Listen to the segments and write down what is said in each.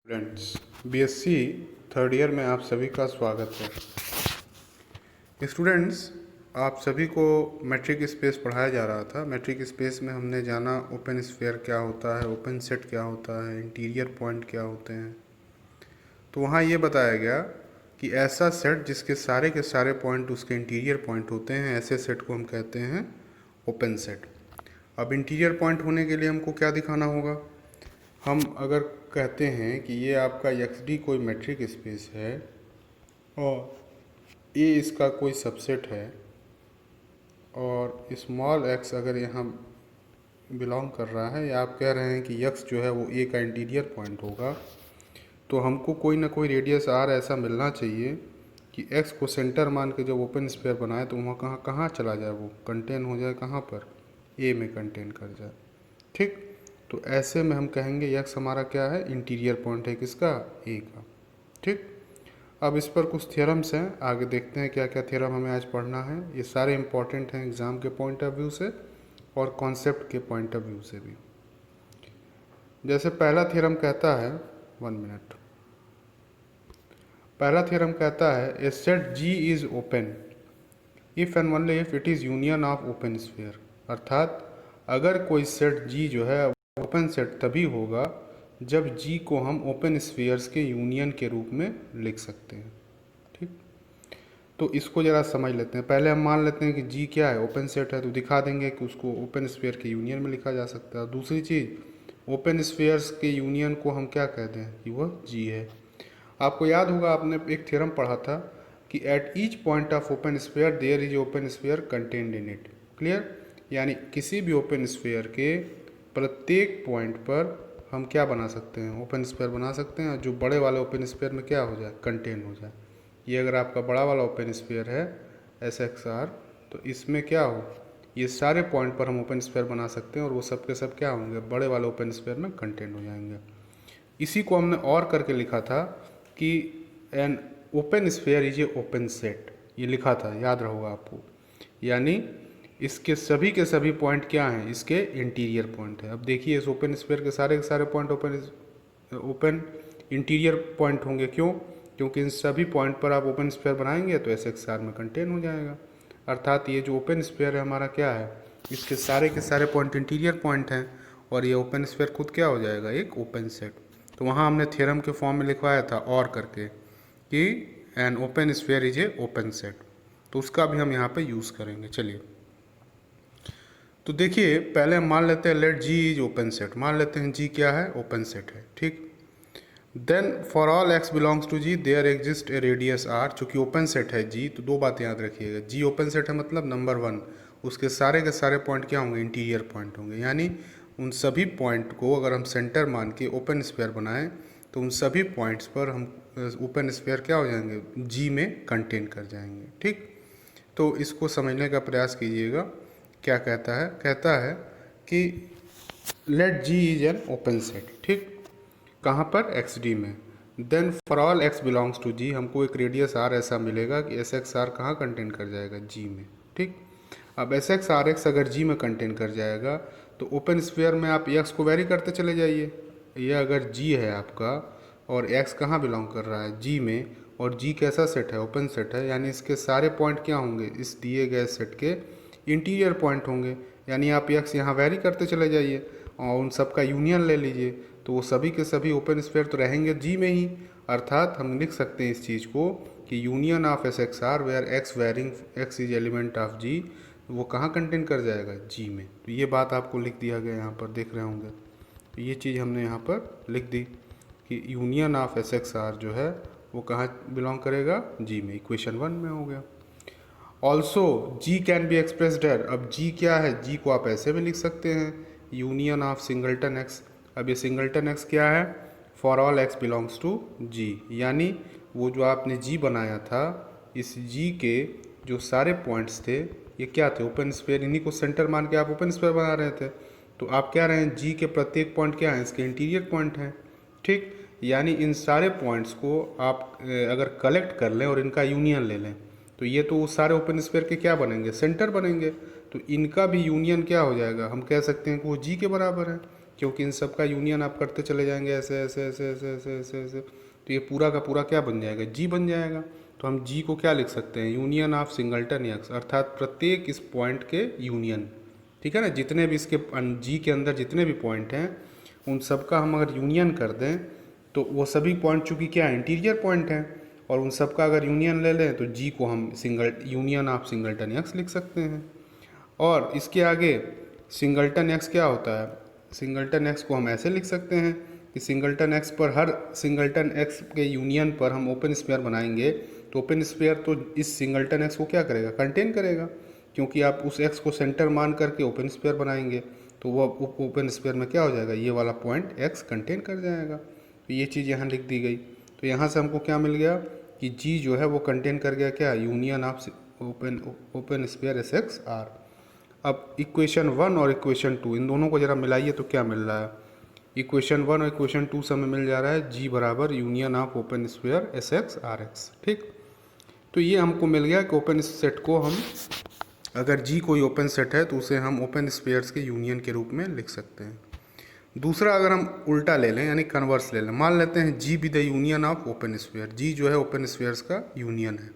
Students, BSc third year में आप सभी का स्वागत है। स्टूडेंट्स, आप सभी को मैट्रिक स्पेस पढ़ाया जा रहा था। मैट्रिक स्पेस में हमने जाना ओपन स्फीयर क्या होता है, ओपन सेट क्या होता है, इंटीरियर पॉइंट क्या होते हैं। तो वहाँ ये बताया गया कि ऐसा सेट जिसके सारे के सारे पॉइंट उसके इंटीरियर पॉइंट होते हैं, ऐसे सेट को हम कहते हैं ओपन सेट। अब इंटीरियर पॉइंट होने के लिए हमको क्या दिखाना होगा? हम अगर कहते हैं कि ये आपका XD कोई मैट्रिक स्पेस है और ये इसका कोई सबसेट है और स्मॉल x अगर यहाँ बिलोंग कर रहा है, या आप कह रहे हैं कि x जो है वो A का इंटीरियर पॉइंट होगा, तो हमको कोई ना कोई रेडियस R ऐसा मिलना चाहिए कि x को सेंटर मान के जब ओपन स्फीयर बनाए तो वहाँ कहाँ कहाँ चला जाए, वो कंटेन हो जाए कहाँ पर, A में कंटेन कर जाए। ठीक, तो ऐसे में हम कहेंगे x हमारा क्या है, इंटीरियर पॉइंट है किसका, A का। ठीक, अब इस पर कुछ थ्योरम्स हैं, आगे देखते हैं क्या क्या थ्योरम हमें आज पढ़ना है। ये सारे इंपॉर्टेंट हैं एग्ज़ाम के पॉइंट ऑफ व्यू से और कॉन्सेप्ट के पॉइंट ऑफ व्यू से भी। जैसे पहला थ्योरम कहता है, 1 मिनट, पहला थ्योरम कहता है a set G is open if and only if it is union of open sphere. अर्थात अगर कोई सेट G जो है ओपन सेट तभी होगा जब G को हम ओपन स्फीयर्स के यूनियन के रूप में लिख सकते हैं। ठीक, तो इसको ज़रा समझ लेते हैं। पहले हम मान लेते हैं कि G क्या है, ओपन सेट है, तो दिखा देंगे कि उसको ओपन स्फीयर के यूनियन में लिखा जा सकता है। दूसरी चीज़, ओपन स्फीयर्स के यूनियन को हम क्या कहते हैं कि वह G है। आपको याद होगा, आपने एक थ्योरम पढ़ा था कि at each point of open sphere there is open sphere contained in it. Clear, यानी किसी भी ओपन स्फीयर के प्रत्येक पॉइंट पर हम क्या बना सकते हैं, ओपन स्फीयर बना सकते हैं, जो बड़े वाले ओपन स्फीयर में क्या हो जाए, कंटेन हो जाए। ये अगर आपका बड़ा वाला ओपन स्फीयर है SXR, तो इसमें क्या हो, ये सारे पॉइंट पर हम ओपन स्फीयर बना सकते हैं और वो सब के सब क्या होंगे, बड़े वाले ओपन स्फीयर में कंटेन हो जाएंगे। इसी को हमने और करके लिखा था कि an open sphere is a open set, ये लिखा था, याद रहोगा आपको। यानी इसके सभी के सभी पॉइंट क्या हैं, इसके इंटीरियर पॉइंट है। अब देखिए, इस ओपन स्फीयर के सारे पॉइंट ओपन इंटीरियर पॉइंट होंगे। क्यों? क्योंकि इन सभी पॉइंट पर आप ओपन स्फीयर बनाएंगे तो SXR में कंटेन हो जाएगा। अर्थात ये जो ओपन स्फीयर है हमारा क्या है, इसके सारे के सारे पॉइंट इंटीरियर पॉइंट हैं और ये ओपन स्फीयर खुद क्या हो जाएगा, एक ओपन सेट। तो वहाँ हमने थ्योरम के फॉर्म में लिखवाया था और करके कि an open sphere is a open set, तो उसका भी हम यहाँ पे यूज़ करेंगे। चलिए, तो देखिए, पहले हम मान लेते हैं let G is open set. मान लेते हैं G क्या है, ओपन सेट है। ठीक, then for all x belongs to G there exist a radius R। चूँकि ओपन सेट है G, तो दो बातें याद रखिएगा। G ओपन सेट है मतलब नंबर 1, उसके सारे के सारे पॉइंट क्या होंगे, इंटीरियर पॉइंट होंगे। यानी उन सभी पॉइंट को अगर हम सेंटर मान के ओपन स्फीयर बनाएं तो उन सभी पॉइंट्स पर हम ओपन स्फीयर क्या हो जाएंगे, G में कंटेन कर जाएंगे। ठीक, तो इसको समझने का प्रयास कीजिएगा। क्या कहता है, कहता है कि let G is an open set. ठीक, कहाँ पर, XD में। Then for all x belongs to G, हमको एक रेडियस R ऐसा मिलेगा कि SXR कहाँ कंटेन कर जाएगा, G में। ठीक, अब SXRX अगर G में कंटेन कर जाएगा तो ओपन स्फीयर में आप x को वेरी करते चले जाइए। ये अगर G है आपका और x कहाँ बिलोंग कर रहा है, G में, और G कैसा सेट है, ओपन सेट है, यानी इसके सारे पॉइंट क्या होंगे, इस दिए गए सेट के इंटीरियर पॉइंट होंगे। यानी आप x यहाँ वेरी करते चले जाइए और उन सब का यूनियन ले लीजिए, तो वो सभी के सभी ओपन स्फीयर तो रहेंगे G में ही। अर्थात हम लिख सकते हैं इस चीज़ को कि union of SXR where x varying x is element of G, वो कहाँ कंटेन कर जाएगा, G में। तो ये बात आपको लिख दिया गया, यहाँ पर देख रहे होंगे। तो ये चीज़ हमने यहाँ पर लिख दी कि यूनियन ऑफ SXR जो है वो कहाँ बिलोंग करेगा, G में। इक्वेशन 1 में हो गया। Also G can be expressed है। अब G क्या है, G को आप ऐसे भी लिख सकते हैं, यूनियन ऑफ सिंगल्टन x। अब ये सिंगल्टन x क्या है, for all x belongs to G। यानी वो जो आपने G बनाया था, इस G के जो सारे पॉइंट्स थे ये क्या थे, ओपन स्फीयर। इन्हीं को सेंटर मान के आप ओपन स्फीयर बना रहे थे। तो आप क्या रहे हैं, G के प्रत्येक पॉइंट क्या हैं, इसके इंटीरियर पॉइंट हैं। ठीक, यानी इन सारे पॉइंट्स को आप अगर कलेक्ट कर लें और इनका यूनियन ले लें तो ये तो सारे ओपन स्फीयर के क्या बनेंगे, सेंटर बनेंगे। तो इनका भी यूनियन क्या हो जाएगा, हम कह सकते हैं कि वो G के बराबर है। क्योंकि इन सब का यूनियन आप करते चले जाएंगे ऐसे ऐसे ऐसे ऐसे ऐसे ऐसे ऐसे, तो ये पूरा का पूरा क्या बन जाएगा, जी बन जाएगा। तो हम जी को क्या लिख सकते हैं, यूनियन ऑफ सिंगल्टन एक्स, अर्थात प्रत्येक इस पॉइंट के यूनियन, ठीक है ना। जितने भी इसके जी के अंदर जितने भी पॉइंट हैं उन सब का हम अगर यूनियन कर दें तो वो सभी पॉइंट चूँकि क्या इंटीरियर पॉइंट हैं, और उन सब का अगर यूनियन ले लें तो जी को हम यूनियन ऑफ सिंगल्टन एक्स लिख सकते हैं। और इसके आगे सिंगल्टन एक्स क्या होता है, सिंगल्टन एक्स को हम ऐसे लिख सकते हैं कि सिंगल्टन एक्स पर हर सिंगल्टन एक्स के यूनियन पर हम ओपन स्फीयर बनाएंगे, तो ओपन स्फीयर तो इस सिंगल्टन एक्स को क्या करेगा, कंटेन करेगा, क्योंकि आप उस एक्स को सेंटर मान करके ओपन स्फीयर बनाएंगे तो वो ओपन स्फीयर में क्या हो जाएगा, ये वाला पॉइंट एक्स कंटेन कर जाएगा। तो ये चीज़ यहाँ लिख दी गई। तो यहाँ से हमको क्या मिल गया कि जी जो है वो कंटेन कर गया क्या, union of open sphere S X R. अब इक्वेशन 1 और इक्वेशन 2 इन दोनों को ज़रा मिलाइए तो क्या मिल रहा है, इक्वेशन 1 और इक्वेशन 2 से हमें मिल जा रहा है जी बराबर union of open sphere S X R X, ठीक। तो ये हमको मिल गया कि ओपन सेट को हम, अगर जी कोई ओपन सेट है तो उसे हम ओपन स्फीयर्स के यूनियन के रूप में लिख सकते हैं। दूसरा अगर हम उल्टा ले लें यानी कन्वर्स ले लें, मान लेते हैं G be the union of open sphere, G जो है ओपन स्फीयर्स का यूनियन है।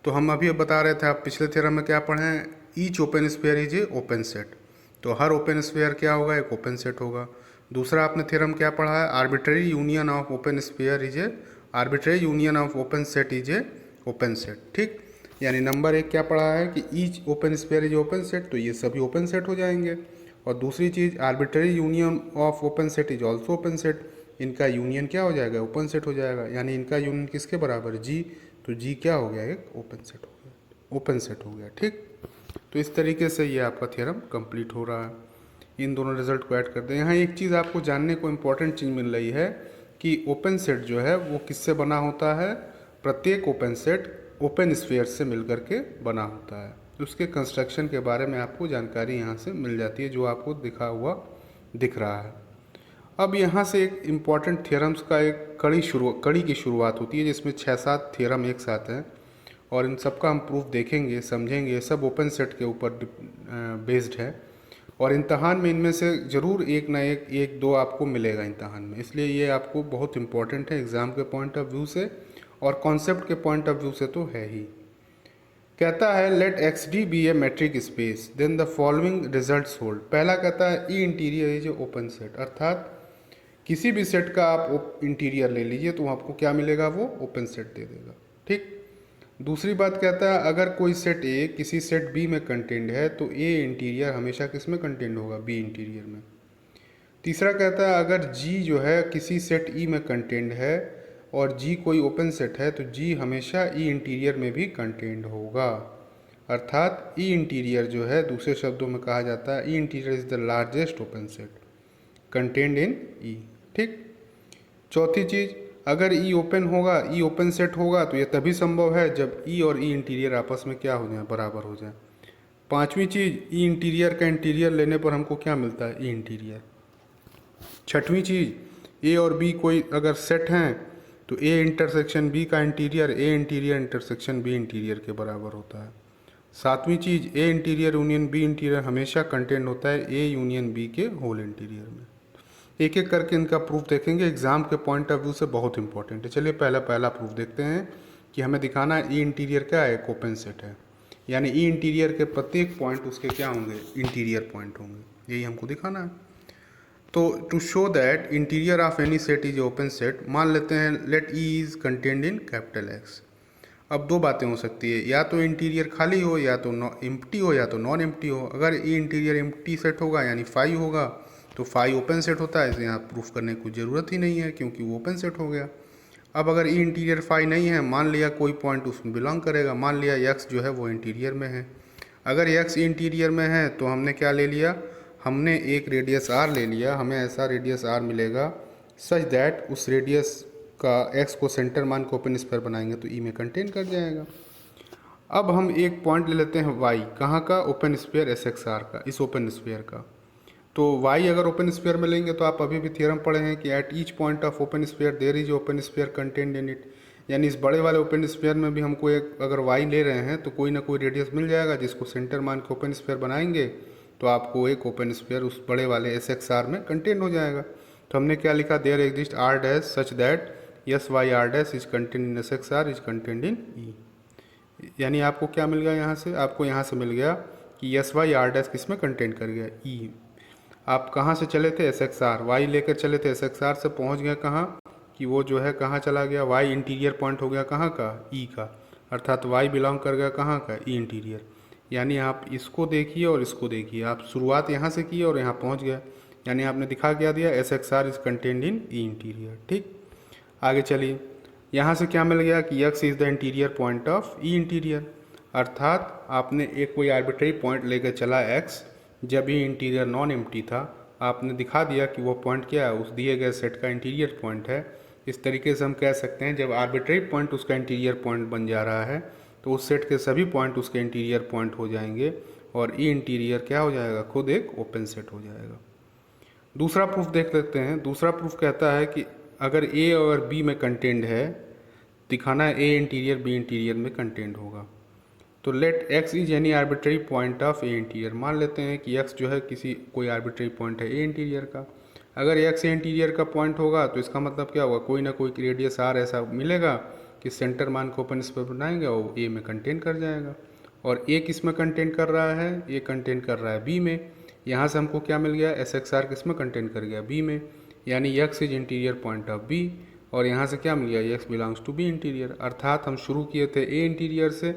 तो हम अभी बता रहे थे, आप पिछले थ्योरम में क्या पढ़े हैं, each open sphere is a open set, तो हर ओपन स्फीयर क्या होगा, एक ओपन सेट होगा। दूसरा आपने थ्योरम क्या पढ़ा है, arbitrary union of open sphere is a arbitrary union of open set is a open set, ठीक। यानी नंबर 1 क्या पढ़ा है कि each open sphere is open set, तो ये सभी ओपन सेट हो जाएंगे। और दूसरी चीज़ arbitrary union of open set is also open set, इनका यूनियन क्या हो जाएगा, ओपन सेट हो जाएगा, यानी इनका यूनियन किसके बराबर, जी, तो जी क्या हो गया, एक ओपन सेट हो गया, ओपन सेट हो गया, ठीक। तो इस तरीके से ये आपका थ्योरम कंप्लीट हो रहा है। इन दोनों रिजल्ट को ऐड कर दें। यहाँ एक चीज़ आपको जानने को इम्पोर्टेंट चीज़ मिल रही है कि ओपन सेट जो है वो किससे बना होता है, प्रत्येक ओपन सेट ओपन स्फीयर से मिलकर के बना होता है। उसके कंस्ट्रक्शन के बारे में आपको जानकारी यहाँ से मिल जाती है, जो आपको दिख रहा है। अब यहाँ से एक इम्पॉर्टेंट थ्योरम्स का एक कड़ी की शुरुआत होती है, जिसमें 6-7 थ्योरम एक साथ हैं और इन सब का हम प्रूफ देखेंगे, समझेंगे। सब ओपन सेट के ऊपर बेस्ड है और इम्तहान में इनमें से ज़रूर एक ना एक दो आपको मिलेगा इम्तहान में, इसलिए ये आपको बहुत इम्पॉर्टेंट है एग्ज़ाम के पॉइंट ऑफ व्यू से और कॉन्सेप्ट के पॉइंट ऑफ व्यू से तो है ही। कहता है let X D be a metric space then the following results hold. पहला कहता है E interior is open set, अर्थात किसी भी सेट का आप इंटीरियर ले लीजिए तो आपको क्या मिलेगा, वो ओपन सेट दे देगा, ठीक। दूसरी बात कहता है अगर कोई सेट ए किसी सेट बी में कंटेंड है तो ए इंटीरियर हमेशा किस में कंटेंड होगा, बी इंटीरियर में। तीसरा कहता है अगर जी जो है किसी सेट ई में कंटेंड है और जी कोई ओपन सेट है तो जी हमेशा ई इंटीरियर में भी कंटेंड होगा, अर्थात ई इंटीरियर जो है दूसरे शब्दों में कहा जाता है E interior is the largest open set contained in E, ठीक। चौथी चीज़, अगर ई ओपन होगा, ई ओपन सेट होगा तो ये तभी संभव है जब ई और ई इंटीरियर आपस में क्या हो जाए, बराबर हो जाए। पांचवी चीज़, ई इंटीरियर का इंटीरियर लेने पर हमको क्या मिलता है, ई इंटीरियर। छठवीं चीज़, ए और बी कोई अगर सेट हैं तो ए इंटरसेक्शन बी का interior A interior intersection B interior के बराबर होता है। सातवीं चीज़, ए इंटीरियर यूनियन बी इंटीरियर हमेशा कंटेंट होता है ए यूनियन बी के होल इंटीरियर में। एक एक करके इनका प्रूफ देखेंगे, एग्जाम के पॉइंट ऑफ व्यू से बहुत इंपॉर्टेंट है। चलिए पहला प्रूफ देखते हैं कि हमें दिखाना है ई इंटीरियर क्या है, एक ओपन सेट है, यानी ई इंटीरियर के प्रत्येक पॉइंट उसके क्या होंगे, इंटीरियर पॉइंट होंगे, यही हमको दिखाना है। तो to show that interior of any set is open set, मान लेते हैं let E is contained in capital X. अब दो बातें हो सकती है, या तो इंटीरियर खाली हो या तो एम्प्टी हो या तो नॉन एम्प्टी हो। अगर ई इंटीरियर एम्प्टी सेट होगा यानी 5 होगा तो 5 ओपन सेट होता है, इसे यहाँ प्रूफ करने की ज़रूरत ही नहीं है क्योंकि वो ओपन सेट हो गया। अब अगर ई इंटीरियर 5 नहीं है, मान लिया कोई पॉइंट उसमें बिलोंग करेगा, मान लिया एक्स जो है वो इंटीरियर में है। अगर एक्स इंटीरियर में है तो हमने क्या ले लिया, हमने एक रेडियस आर ले लिया, हमें ऐसा रेडियस आर मिलेगा सच दैट उस रेडियस का एक्स को सेंटर मान के ओपन स्फीयर बनाएंगे तो ई में कंटेन कर जाएगा। अब हम एक पॉइंट ले लेते हैं वाई, कहाँ का, open sphere S X R का, इस ओपन स्फीयर का। तो वाई अगर ओपन स्फीयर में लेंगे तो आप अभी भी थ्योरम पढ़े हैं कि at each point of open sphere there is open sphere contained in it, यानी इस बड़े वाले ओपन स्फीयर में भी हमको एक अगर वाई ले रहे हैं तो कोई ना कोई रेडियस मिल जाएगा जिसको सेंटर मान के ओपन स्फीयर बनाएंगे तो आपको एक ओपन स्फीयर उस बड़े वाले एस एक्स आर में कंटेन हो जाएगा। तो हमने क्या लिखा, there exist R dash such that S Y R dash is contained in S X R is contained in E. यानी आपको क्या मिल गया यहाँ से, आपको यहाँ से मिल गया कि एस वाई आर डैश किस में कंटेन कर गया, ई। आप कहाँ से चले थे, एस एक्स आर, वाई लेकर चले थे, एस एक्स आर से पहुँच गया कहाँ कि वो जो है कहाँ चला गया, वाई इंटीरियर पॉइंट हो गया कहाँ का, ई का, अर्थात वाई बिलोंग कर गया कहाँ का, ई इंटीरियर। यानी आप इसको देखिए और इसको देखिए, आप शुरुआत यहाँ से की और यहाँ पहुँच गया, यानी आपने दिखा क्या दिया, S X R is contained in E interior. ठीक, आगे चलिए, यहाँ से क्या मिल गया कि X is the interior point of E interior, अर्थात आपने एक कोई आर्बिट्रेरी पॉइंट लेकर चला एक्स, जब ये इंटीरियर नॉन एम्प्टी था, आपने दिखा दिया कि वो पॉइंट क्या है, उस दिए गए सेट का इंटीरियर पॉइंट है। इस तरीके से हम कह सकते हैं जब आर्बिट्रेरी पॉइंट उसका इंटीरियर पॉइंट बन जा रहा है तो उस सेट के सभी पॉइंट उसके इंटीरियर पॉइंट हो जाएंगे और ई इंटीरियर क्या हो जाएगा, खुद एक ओपन सेट हो जाएगा। दूसरा प्रूफ देख लेते हैं। दूसरा प्रूफ कहता है कि अगर ए और बी में कंटेंट है, दिखाना है ए इंटीरियर बी इंटीरियर में कंटेंट होगा। तो let X is any arbitrary point of A interior, मान लेते हैं कि एक्स जो है किसी कोई आर्बिट्रेरी पॉइंट है ए इंटीरियर का। अगर एक्स ए इंटीरियर का पॉइंट होगा तो इसका मतलब क्या होगा, कोई ना कोई रेडियस आर ऐसा मिलेगा कि सेंटर मान को ओपन स्फीयर बनाएंगे और ए में कंटेन कर जाएगा। और ए किस में कंटेन कर रहा है, ए कंटेन कर रहा है बी में। यहाँ से हमको क्या मिल गया, एस एक्स आर किस में कंटेन कर गया, बी में, यानी X is interior point of B. और यहाँ से क्या मिल गया, X belongs to B interior, अर्थात हम शुरू किए थे ए इंटीरियर से,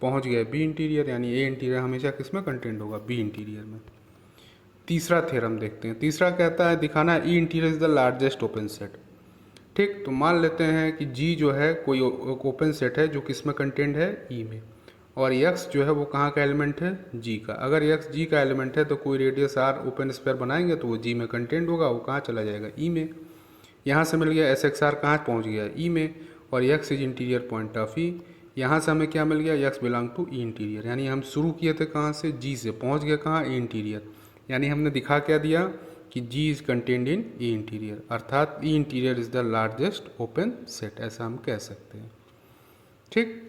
पहुँच गए बी इंटीरियर, यानी ए इंटीरियर हमेशा किस में कंटेंट होगा, बी इंटीरियर में। तीसरा थ्योरम देखते हैं। तीसरा कहता है दिखाना है E interior is the largest open set. ठीक, तो मान लेते हैं कि जी जो है कोई ओपन सेट है जो किस में कंटेंट है, ई में, और एक्स जो है वो कहाँ का एलिमेंट है, जी का। अगर एक्स जी का एलिमेंट है तो कोई रेडियस आर ओपन स्फीयर बनाएंगे तो वो जी में कंटेंट होगा, वो कहाँ चला जाएगा, ई में। यहाँ से मिल गया एस एक्स आर कहाँ पहुँच गया, ई में, और X is interior point of E. यहाँ से हमें क्या मिल गया, X belong to E interior, यानी हम शुरू किए थे कहाँ से, जी से, पहुँच गए कहाँ, ई इंटीरियर। यानी हमने दिखा क्या दिया कि G is contained in E interior, अर्थात E interior is the largest open set, ऐसा हम कह सकते हैं। ठीक,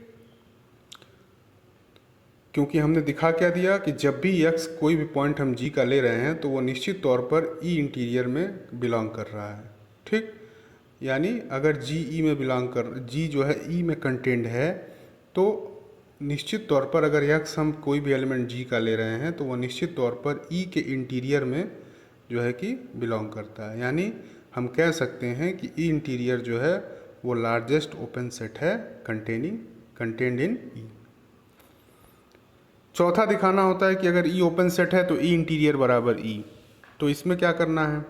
क्योंकि हमने दिखा क्या दिया कि जब भी एक्स कोई भी पॉइंट हम जी का ले रहे हैं तो वो निश्चित तौर पर ई इंटीरियर में बिलोंग कर रहा है। ठीक, यानी अगर जी ई में बिलोंग कर, जी जो है ई में कंटेंट है, तो निश्चित तौर पर अगर एक्स हम कोई भी एलिमेंट जी का ले रहे हैं तो वो निश्चित तौर पर ई के इंटीरियर में जो है कि बिलोंग करता है। यानी हम कह सकते हैं कि ई इंटीरियर जो है वो लार्जेस्ट ओपन सेट है कंटेंड इन ई। चौथा दिखाना होता है कि अगर ई ओपन सेट है तो ई इंटीरियर बराबर ई। तो इसमें क्या करना है,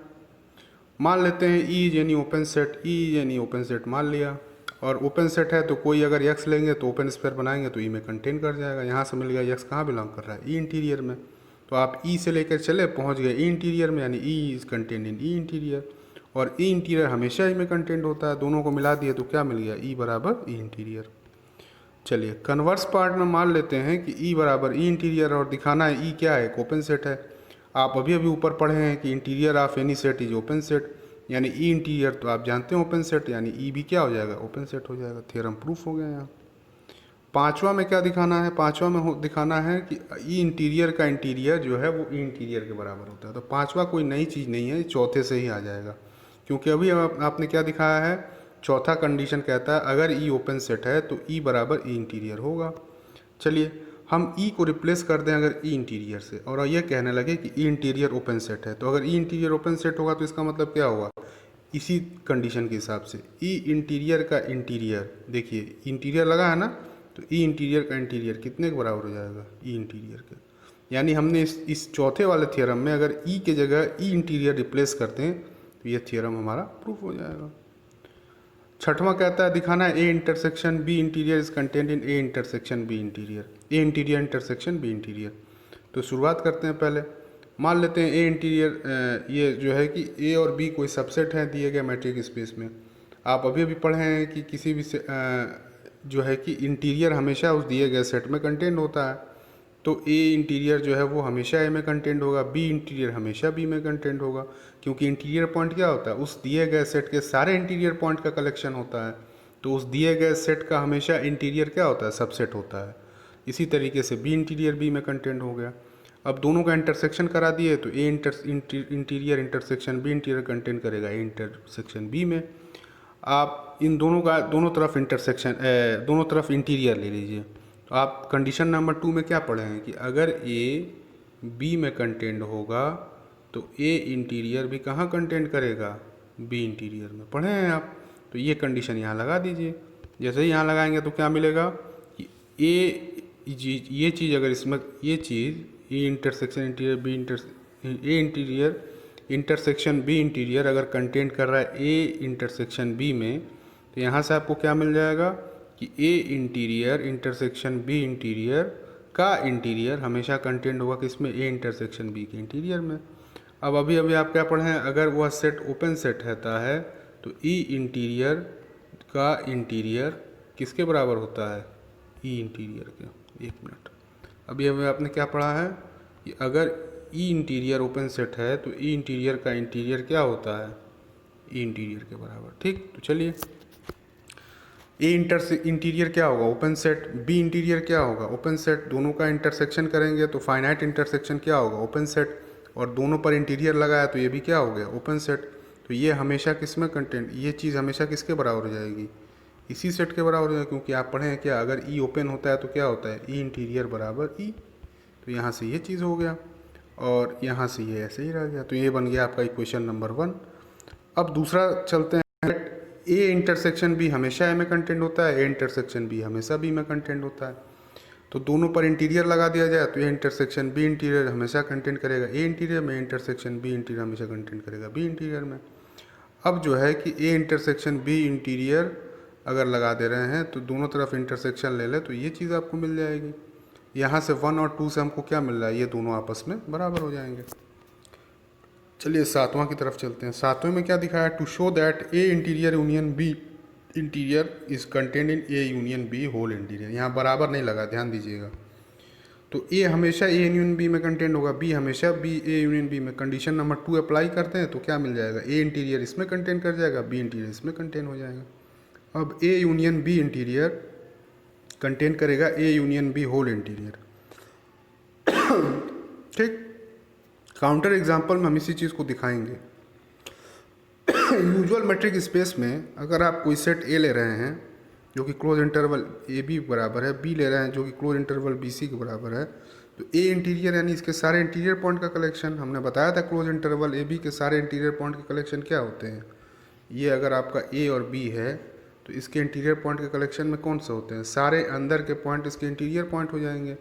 मान लेते हैं ई यानी ओपन सेट, ई यानी ओपन सेट मान लिया, और ओपन सेट है तो कोई अगर एक्स लेंगे तो ओपन स्फीयर बनाएंगे तो ई में कंटेन कर जाएगा। यहाँ से मिल गया एक्स कहाँ बिलोंग कर रहा है, ई इंटीरियर में। तो आप ई से लेकर चले, पहुँच गए ई इंटीरियर में, यानी E is contained in E interior, और ई इंटीरियर हमेशा ई में कंटेंट होता है। दोनों को मिला दिए तो क्या मिल गया, ई बराबर ई इंटीरियर। चलिए कन्वर्स पार्ट में मान लेते हैं कि ई बराबर ई इंटीरियर, और दिखाना है ई क्या है, एक ओपन सेट है। आप अभी अभी ऊपर पढ़े हैं कि interior of any set is open set, यानी ई इंटीरियर तो आप जानते हैं ओपन सेट, यानी ई भी क्या हो जाएगा, ओपन सेट हो जाएगा। थ्योरम प्रूफ हो गया यहाँ। पांचवा में क्या दिखाना है, पांचवा में दिखाना है कि ई इंटीरियर का इंटीरियर जो है वो ई इंटीरियर के बराबर होता है। तो पांचवा कोई नई चीज़ नहीं है, चौथे से ही आ जाएगा, क्योंकि अभी आपने क्या दिखाया है, चौथा कंडीशन कहता है अगर ई ओपन सेट है तो ई बराबर ई इंटीरियर होगा। चलिए हम ई को रिप्लेस कर दें अगर ई इंटीरियर से, और ये कहने लगे कि ई इंटीरियर ओपन सेट है। तो अगर ई इंटीरियर ओपन सेट होगा तो इसका मतलब क्या होगा, इसी कंडीशन के हिसाब से ई इंटीरियर का इंटीरियर, देखिए इंटीरियर लगा है ना, तो ई इंटीरियर का इंटीरियर कितने के बराबर हो जाएगा, ई इंटीरियर के। यानी हमने इस चौथे वाले थ्योरम में अगर ई के जगह ई इंटीरियर रिप्लेस करते हैं तो ये थ्योरम हमारा प्रूफ हो जाएगा। छठवां कहता है दिखाना है A intersection B interior is contained in A intersection B interior, A interior intersection B interior. तो शुरुआत करते हैं, पहले मान लेते हैं ए इंटीरियर, ये जो है कि ए और बी कोई सबसेट है दिए गए मैट्रिक स्पेस में। आप अभी अभी पढ़े हैं कि किसी भी जो है कि इंटीरियर हमेशा उस दिए गए सेट में कंटेंट होता है। तो ए इंटीरियर जो है वो हमेशा ए में कंटेंट होगा, बी इंटीरियर हमेशा बी में कंटेंट होगा, क्योंकि इंटीरियर पॉइंट क्या होता है, उस दिए गए सेट के सारे इंटीरियर पॉइंट का कलेक्शन होता है। तो उस दिए गए सेट का हमेशा इंटीरियर क्या होता है, सबसेट होता है। इसी तरीके से बी इंटीरियर बी में कंटेंट हो गया। अब दोनों का इंटरसेक्शन करा दिए तो A interior intersection B interior contain करेगा ए इंटरसेक्शन बी में। आप इन दोनों का दोनों तरफ दोनों तरफ इंटीरियर ले लीजिए। तो आप कंडीशन नंबर 2 में क्या पढ़े हैं कि अगर ए बी में कंटेंट होगा तो ए इंटीरियर भी कहाँ कंटेंट करेगा, बी इंटीरियर में, पढ़े हैं आप। तो ये कंडीशन यहाँ लगा दीजिए। जैसे ही यहाँ लगाएंगे तो क्या मिलेगा कि ये चीज़ अगर इसमें ये चीज़ A intersection interior B A interior intersection B interior अगर कंटेंट कर रहा है ए इंटरसेक्शन बी में, तो यहाँ से आपको क्या मिल जाएगा कि ए इंटीरियर इंटरसेक्शन बी इंटीरियर का इंटीरियर हमेशा कंटेंट होगा किसमें, ए इंटरसेक्शन बी के इंटीरियर में। अब अभी आप क्या पढ़े हैं, अगर वह सेट ओपन सेट रहता है तो ई इंटीरियर का इंटीरियर किसके बराबर होता है, ई इंटीरियर के। एक मिनट, अभी आपने क्या पढ़ा है कि अगर ई इंटीरियर ओपन सेट है तो ई इंटीरियर का इंटीरियर क्या होता है, ई इंटीरियर के बराबर। ठीक, तो चलिए ए इंटीरियर क्या होगा, ओपन सेट, बी इंटीरियर क्या होगा, ओपन सेट। दोनों का इंटरसेक्शन करेंगे तो फाइनाइट इंटरसेक्शन क्या होगा, ओपन सेट, और दोनों पर इंटीरियर लगाया तो ये भी क्या हो गया, ओपन सेट। तो ये हमेशा किस में कंटेंट, ये चीज़ हमेशा किसके बराबर हो जाएगी, इसी सेट के बराबर हो जाएगी, क्योंकि आप पढ़े हैं क्या, अगर ई ओपन होता है तो क्या होता है, ई इंटीरियर बराबर ई। तो यहाँ से ये चीज़ हो गया और यहाँ से ये ऐसे ही रह गया। तो ये बन गया आपका इक्वेशन नंबर 1। अब दूसरा चलते हैं, ए इंटरसेक्शन बी हमेशा ए में कंटेंट होता है, ए इंटरसेक्शन बी हमेशा बी में कंटेंट होता है। तो दोनों पर इंटीरियर लगा दिया जाए तो ए इंटरसेक्शन बी इंटीरियर हमेशा कंटेंट करेगा ए इंटीरियर में, इंटरसेक्शन बी इंटीरियर हमेशा कंटेंट करेगा बी इंटीरियर में। अब जो है कि ए इंटरसेक्शन बी इंटीरियर अगर लगा दे रहे हैं तो दोनों तरफ इंटरसेक्शन ले ले तो ये चीज़ आपको मिल जाएगी। यहाँ से 1 और 2 से हमको क्या मिल रहा है, ये दोनों आपस में बराबर हो जाएंगे। चलिए 7वां की तरफ चलते हैं। 7वें में क्या दिखाया, to show that A interior union B interior is contained in A union B whole interior. यहाँ बराबर नहीं लगा, ध्यान दीजिएगा। तो ए हमेशा ए यूनियन बी में कंटेंट होगा, बी हमेशा बी ए यूनियन बी में। कंडीशन नंबर 2 अप्लाई करते हैं तो क्या मिल जाएगा, ए इंटीरियर इसमें कंटेंट कर जाएगा, बी इंटीरियर इसमें कंटेंट हो जाएगा। अब A union B interior content करेगा A union B whole interior. ठीक, काउंटर एग्जाम्पल में हम इसी चीज़ को दिखाएंगे। यूजुअल मेट्रिक स्पेस में अगर आप कोई सेट ए ले रहे हैं जो कि क्लोज इंटरवल ए बी बराबर है, बी ले रहे हैं जो कि क्लोज इंटरवल बी सी के बराबर है, तो ए इंटीरियर यानी इसके सारे इंटीरियर पॉइंट का कलेक्शन, हमने बताया था क्लोज इंटरवल ए बी के सारे इंटीरियर पॉइंट के कलेक्शन क्या होते हैं। ये अगर आपका ए और बी है तो इसके इंटीरियर पॉइंट के कलेक्शन में कौन से होते हैं, सारे अंदर के पॉइंट इसके इंटीरियर पॉइंट हो जाएंगे।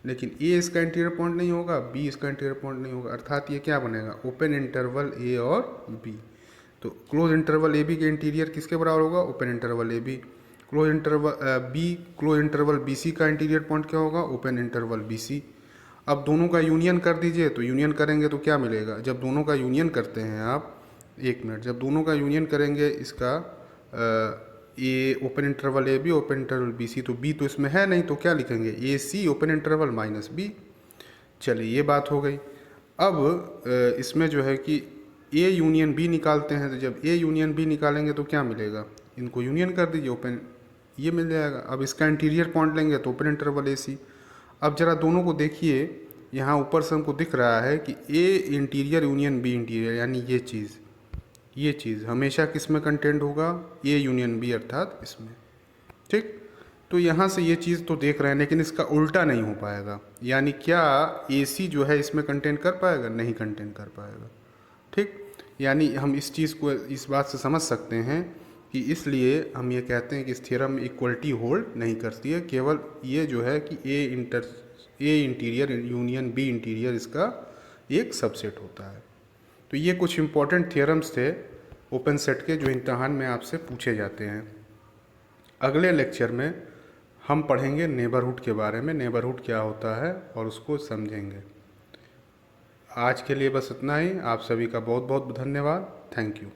लेकिन ए इसका इंटीरियर पॉइंट नहीं होगा, बी इसका इंटीरियर पॉइंट नहीं होगा, अर्थात ये क्या बनेगा, ओपन इंटरवल ए और बी। तो क्लोज इंटरवल ए बी के इंटीरियर किसके बराबर होगा, open interval A B. Close interval B C का इंटीरियर पॉइंट क्या होगा, ओपन इंटरवल बी सी। अब दोनों का यूनियन कर दीजिए, तो यूनियन करेंगे तो क्या मिलेगा, जब दोनों का यूनियन करते हैं आप, एक मिनट, जब दोनों का यूनियन करेंगे इसका A open interval A B open interval B C, तो बी तो इसमें है नहीं तो क्या लिखेंगे, A C open interval minus B. चलिए ये बात हो गई। अब इसमें जो है कि ए यूनियन बी निकालते हैं, तो जब ए यूनियन बी निकालेंगे तो क्या मिलेगा, इनको यूनियन कर दीजिए, ओपन ये मिल जाएगा। अब इसका इंटीरियर पॉइंट लेंगे तो ओपन इंटरवल ए सी। अब जरा दोनों को देखिए, यहाँ ऊपर से हमको दिख रहा है कि ए इंटीरियर यूनियन बी इंटीरियर, यानी ये चीज़ हमेशा किस में कंटेंट होगा, ए यूनियन बी अर्थात इसमें। ठीक, तो यहाँ से ये चीज़ तो देख रहे हैं, लेकिन इसका उल्टा नहीं हो पाएगा, यानी क्या ए सी जो है इसमें कंटेंट कर पाएगा, नहीं कंटेंट कर पाएगा। ठीक, यानी हम इस चीज़ को इस बात से समझ सकते हैं कि इसलिए हम ये कहते हैं कि इस थ्योरम में इक्वलिटी होल्ड नहीं करती है, केवल ये जो है कि ए इंटीरियर यूनियन बी इंटीरियर इसका एक सबसेट होता है। तो ये कुछ इंपॉर्टेंट थ्योरम्स थे ओपन सेट के जो इम्तहान में आपसे पूछे जाते हैं। अगले लेक्चर में हम पढ़ेंगे नेबरहुड के बारे में, नेबरहुड क्या होता है और उसको समझेंगे। आज के लिए बस इतना ही। आप सभी का बहुत बहुत धन्यवाद। Thank you.